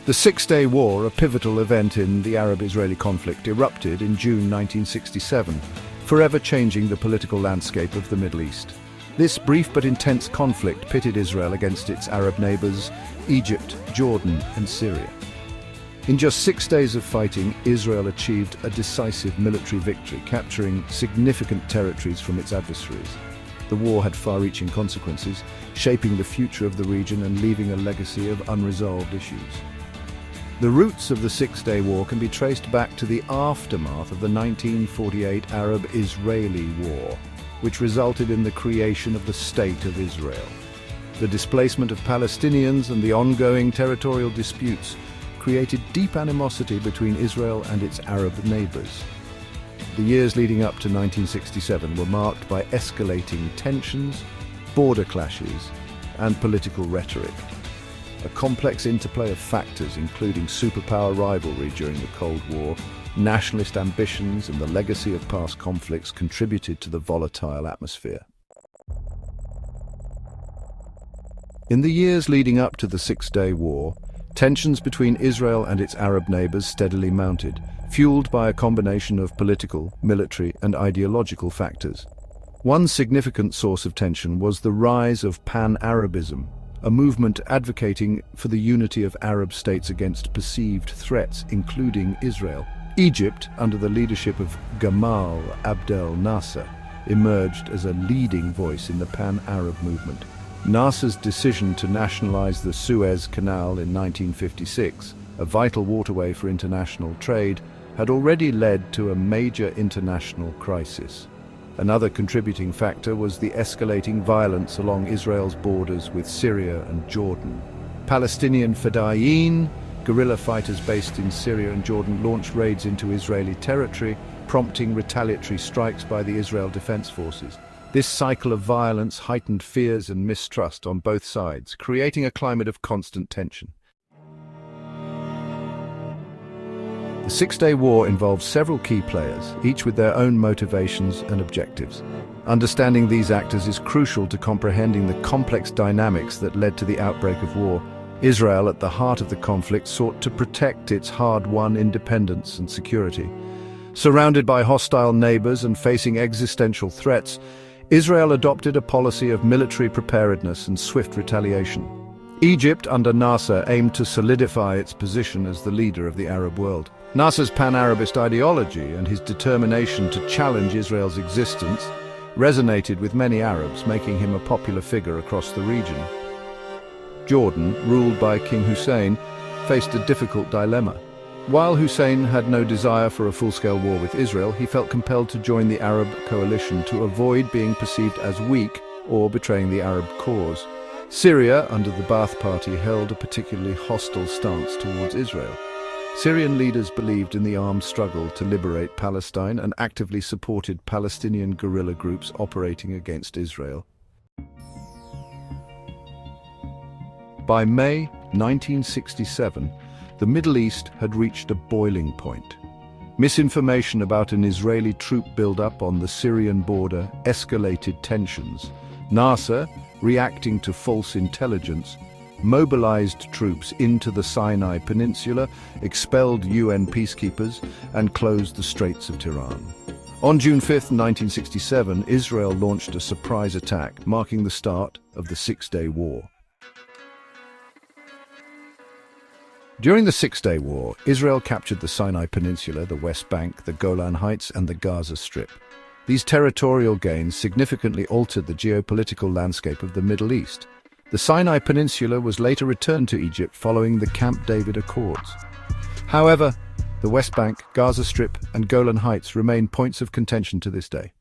The Six-Day War, a pivotal event in the Arab-Israeli conflict, erupted in June 1967, forever changing the political landscape of the Middle East. This brief but intense conflict pitted Israel against its Arab neighbors, Egypt, Jordan, and Syria. In just 6 days of fighting, Israel achieved a decisive military victory, capturing significant territories from its adversaries. The war had far-reaching consequences, shaping the future of the region and leaving a legacy of unresolved issues. The roots of the Six-Day War can be traced back to the aftermath of the 1948 Arab-Israeli War, which resulted in the creation of the State of Israel. The displacement of Palestinians and the ongoing territorial disputes created deep animosity between Israel and its Arab neighbors. The years leading up to 1967 were marked by escalating tensions, border clashes, and political rhetoric. A complex interplay of factors, including superpower rivalry during the Cold War, nationalist ambitions, and the legacy of past conflicts, contributed to the volatile atmosphere. In the years leading up to the Six-Day War, tensions between Israel and its Arab neighbors steadily mounted, fueled by a combination of political, military, and ideological factors. One significant source of tension was the rise of pan-Arabism, a movement advocating for the unity of Arab states against perceived threats, including Israel. Egypt, under the leadership of Gamal Abdel Nasser, emerged as a leading voice in the pan-Arab movement. Nasser's decision to nationalize the Suez Canal in 1956, a vital waterway for international trade, had already led to a major international crisis. Another contributing factor was the escalating violence along Israel's borders with Syria and Jordan. Palestinian Fedayeen, guerrilla fighters based in Syria and Jordan, launched raids into Israeli territory, prompting retaliatory strikes by the Israel Defense Forces. This cycle of violence heightened fears and mistrust on both sides, creating a climate of constant tension. The Six-Day War involved several key players, each with their own motivations and objectives. Understanding these actors is crucial to comprehending the complex dynamics that led to the outbreak of war. Israel, at the heart of the conflict, sought to protect its hard-won independence and security. Surrounded by hostile neighbors and facing existential threats, Israel adopted a policy of military preparedness and swift retaliation. Egypt, under Nasser, aimed to solidify its position as the leader of the Arab world. Nasser's pan-Arabist ideology and his determination to challenge Israel's existence resonated with many Arabs, making him a popular figure across the region. Jordan, ruled by King Hussein, faced a difficult dilemma. While Hussein had no desire for a full-scale war with Israel, he felt compelled to join the Arab coalition to avoid being perceived as weak or betraying the Arab cause. Syria, under the Ba'ath Party, held a particularly hostile stance towards Israel. Syrian leaders believed in the armed struggle to liberate Palestine and actively supported Palestinian guerrilla groups operating against Israel. By May 1967, the Middle East had reached a boiling point. Misinformation about an Israeli troop buildup on the Syrian border escalated tensions. Nasser, reacting to false intelligence, mobilized troops into the Sinai Peninsula, expelled UN peacekeepers, and closed the Straits of Tiran. On June 5, 1967, Israel launched a surprise attack, marking the start of the Six-Day War. During the Six-Day War, Israel captured the Sinai Peninsula, the West Bank, the Golan Heights, and the Gaza Strip. These territorial gains significantly altered the geopolitical landscape of the Middle East. The Sinai Peninsula was later returned to Egypt following the Camp David Accords. However, the West Bank, Gaza Strip, and Golan Heights remain points of contention to this day.